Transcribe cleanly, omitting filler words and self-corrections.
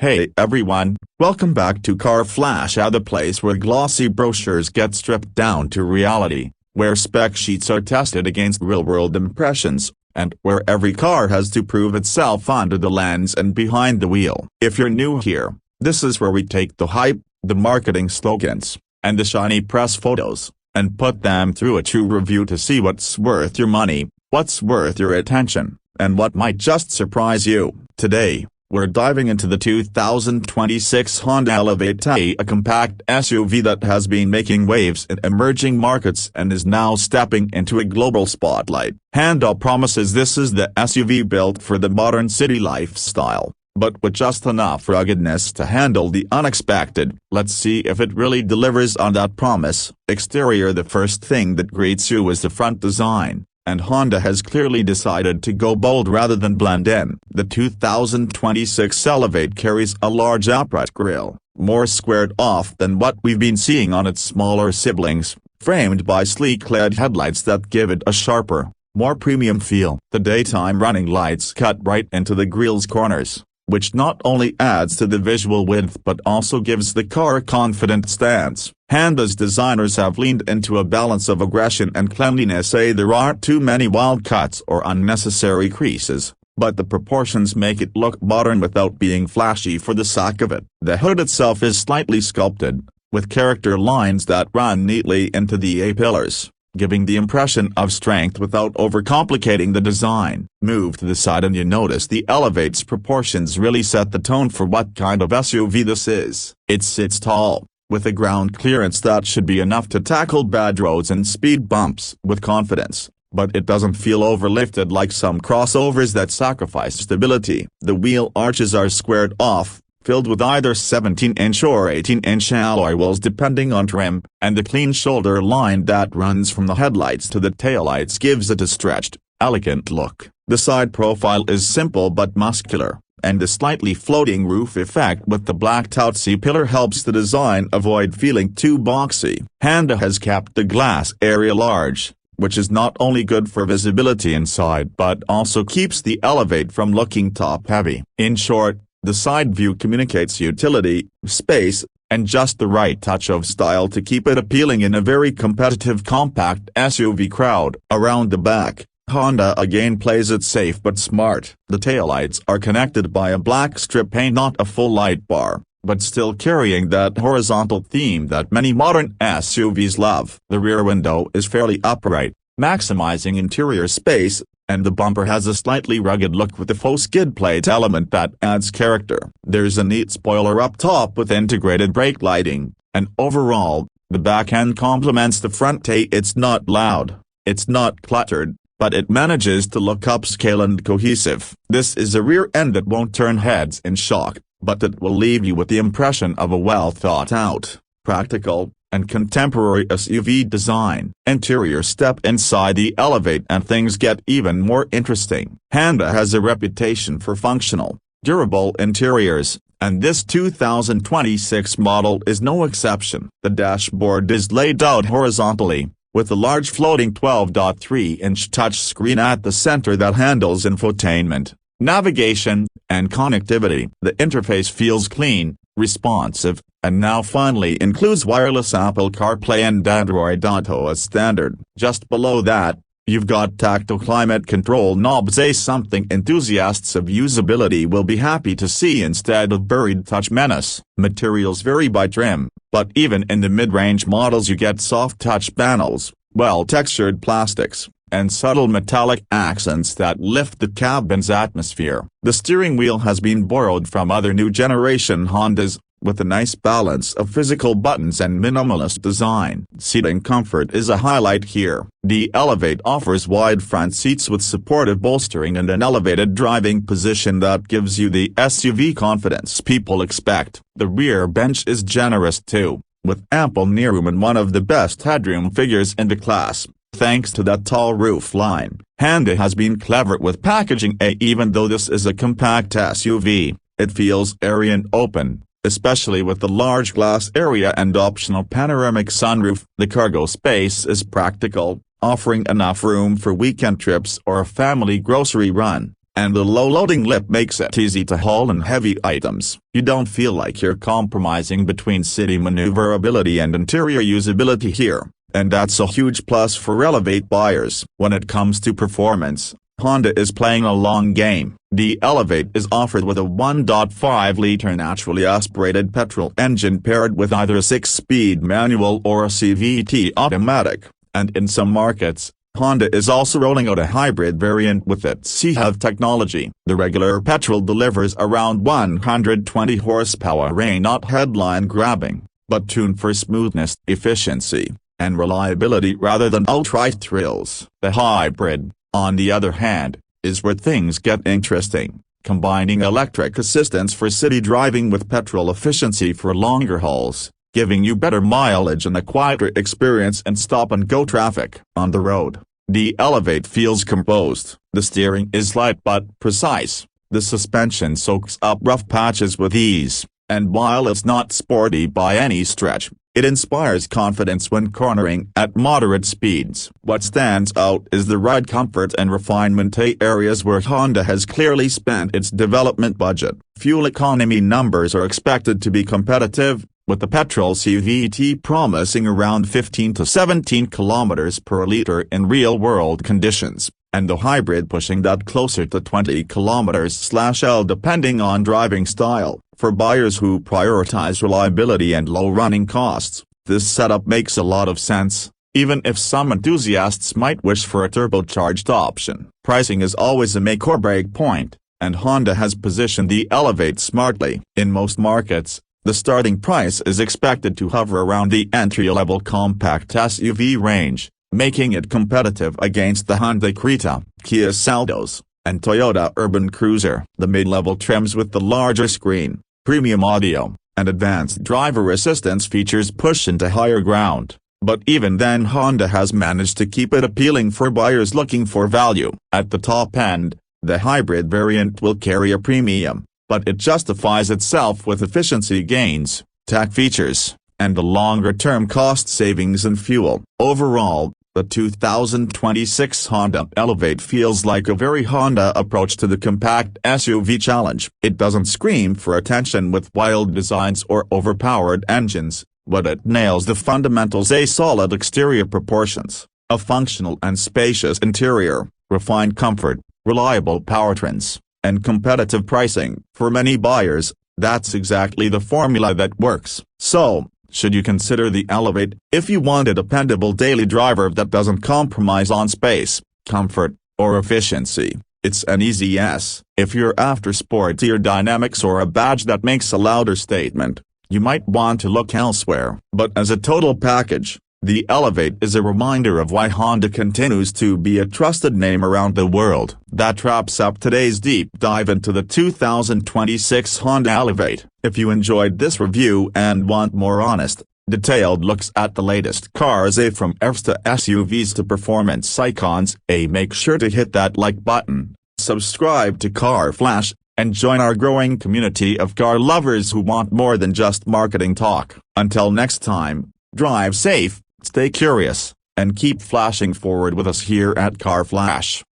Hey everyone, welcome back to Car Flash, the place where glossy brochures get stripped down to reality, where spec sheets are tested against real-world impressions, and where every car has to prove itself under the lens and behind the wheel. If you're new here, this is where we take the hype, the marketing slogans, and the shiny press photos, and put them through a true review to see what's worth your money, what's worth your attention, and what might just surprise you. Today, we're diving into the 2026 Honda Elevate, a compact SUV that has been making waves in emerging markets and is now stepping into a global spotlight. Honda promises this is the SUV built for the modern city lifestyle, but with just enough ruggedness to handle the unexpected. Let's see if it really delivers on that promise. Exterior: the first thing that greets you is the front design, and Honda has clearly decided to go bold rather than blend in. The 2026 Elevate carries a large upright grille, more squared off than what we've been seeing on its smaller siblings, framed by sleek LED headlights that give it a sharper, more premium feel. The daytime running lights cut right into the grille's corners, which not only adds to the visual width but also gives the car a confident stance. Honda's designers have leaned into a balance of aggression and cleanliness. There aren't too many wild cuts or unnecessary creases, but the proportions make it look modern without being flashy for the sake of it. The hood itself is slightly sculpted, with character lines that run neatly into the A-pillars, giving the impression of strength without overcomplicating the design. Move to the side and you notice the Elevate's proportions really set the tone for what kind of SUV this is. It sits tall, with a ground clearance that should be enough to tackle bad roads and speed bumps with confidence, but it doesn't feel overlifted like some crossovers that sacrifice stability. The wheel arches are squared off, filled with either 17-inch or 18-inch alloy wheels depending on trim, and the clean shoulder line that runs from the headlights to the taillights gives it a stretched, elegant look. The side profile is simple but muscular, and the slightly floating roof effect with the blacked-out C-pillar helps the design avoid feeling too boxy. Honda has kept the glass area large, which is not only good for visibility inside but also keeps the Elevate from looking top-heavy. In short, the side view communicates utility, space, and just the right touch of style to keep it appealing in a very competitive compact SUV crowd. Around the back, Honda again plays it safe but smart. The taillights are connected by a black strip paint, not a full light bar, but still carrying that horizontal theme that many modern SUVs love. The rear window is fairly upright, maximizing interior space, and the bumper has a slightly rugged look with a faux skid plate element that adds character. There's a neat spoiler up top with integrated brake lighting, and overall, the back end complements the front. It's not loud, it's not cluttered, but it manages to look upscale and cohesive. This is a rear end that won't turn heads in shock, but that will leave you with the impression of a well thought out, practical, and contemporary SUV design. Interior: step inside the Elevate and things get even more interesting. Honda has a reputation for functional, durable interiors, and this 2026 model is no exception. The dashboard is laid out horizontally, with a large floating 12.3-inch touchscreen at the center that handles infotainment, navigation, and connectivity. The interface feels clean, responsive, and now finally includes wireless Apple CarPlay and Android Auto as standard. Just below that, you've got tactile climate control knobs, something enthusiasts of usability will be happy to see instead of buried touch menace. Materials vary by trim, but even in the mid-range models you get soft touch panels, well-textured plastics, and subtle metallic accents that lift the cabin's atmosphere. The steering wheel has been borrowed from other new generation Hondas, with a nice balance of physical buttons and minimalist design. Seating comfort is a highlight here. The Elevate offers wide front seats with supportive bolstering and an elevated driving position that gives you the SUV confidence people expect. The rear bench is generous too, with ample knee-room and one of the best headroom figures in the class. Thanks to that tall roof line, Honda has been clever with packaging. Even though this is a compact SUV, it feels airy and open, especially with the large glass area and optional panoramic sunroof. The cargo space is practical, offering enough room for weekend trips or a family grocery run. and the low-loading lip makes it easy to haul in heavy items. You don't feel like you're compromising between city maneuverability and interior usability here, and that's a huge plus for Elevate buyers. When it comes to performance, Honda is playing a long game. The Elevate is offered with a 1.5-liter naturally aspirated petrol engine paired with either a 6-speed manual or a CVT automatic, and in some markets, Honda is also rolling out a hybrid variant with its CHEV technology. The regular petrol delivers around 120 horsepower, not headline-grabbing, but tuned for smoothness, efficiency, and reliability rather than outright thrills. The hybrid, on the other hand, is where things get interesting, combining electric assistance for city driving with petrol efficiency for longer hauls, giving you better mileage and a quieter experience in stop-and-go traffic. On the road, the Elevate feels composed. The steering is light but precise, the suspension soaks up rough patches with ease, and while it's not sporty by any stretch, it inspires confidence when cornering at moderate speeds. What stands out is the ride comfort and refinement, areas where Honda has clearly spent its development budget. Fuel economy numbers are expected to be competitive, with the petrol CVT promising around 15 to 17 kilometers per liter in real-world conditions, and the hybrid pushing that closer to 20 kilometers/L depending on driving style. For buyers who prioritize reliability and low running costs, this setup makes a lot of sense, even if some enthusiasts might wish for a turbocharged option. Pricing is always a make or break point, and Honda has positioned the Elevate smartly. In most markets, the starting price is expected to hover around the entry-level compact SUV range, making it competitive against the Hyundai Creta, Kia Seltos, and Toyota Urban Cruiser. The mid-level trims with the larger screen, premium audio, and advanced driver assistance features push into higher ground, but even then Honda has managed to keep it appealing for buyers looking for value. At the top end, the hybrid variant will carry a premium, but it justifies itself with efficiency gains, tech features, and the longer-term cost savings in fuel. Overall, the 2026 Honda Elevate feels like a very Honda approach to the compact SUV challenge. It doesn't scream for attention with wild designs or overpowered engines, but it nails the fundamentals: a solid exterior proportions, a functional and spacious interior, refined comfort, reliable powertrains, and competitive pricing. For many buyers, that's exactly the formula that works. So, should you consider the Elevate? If you want a dependable daily driver that doesn't compromise on space, comfort, or efficiency, it's an easy yes. If you're after sportier dynamics or a badge that makes a louder statement, you might want to look elsewhere. But as a total package, the Elevate is a reminder of why Honda continues to be a trusted name around the world. That wraps up today's deep dive into the 2026 Honda Elevate. If you enjoyed this review and want more honest, detailed looks at the latest cars, from EVs to SUVs to performance icons, make sure to hit that like button, subscribe to Car Flash, and join our growing community of car lovers who want more than just marketing talk. Until next time, drive safe, stay curious, and keep flashing forward with us here at Car Flash.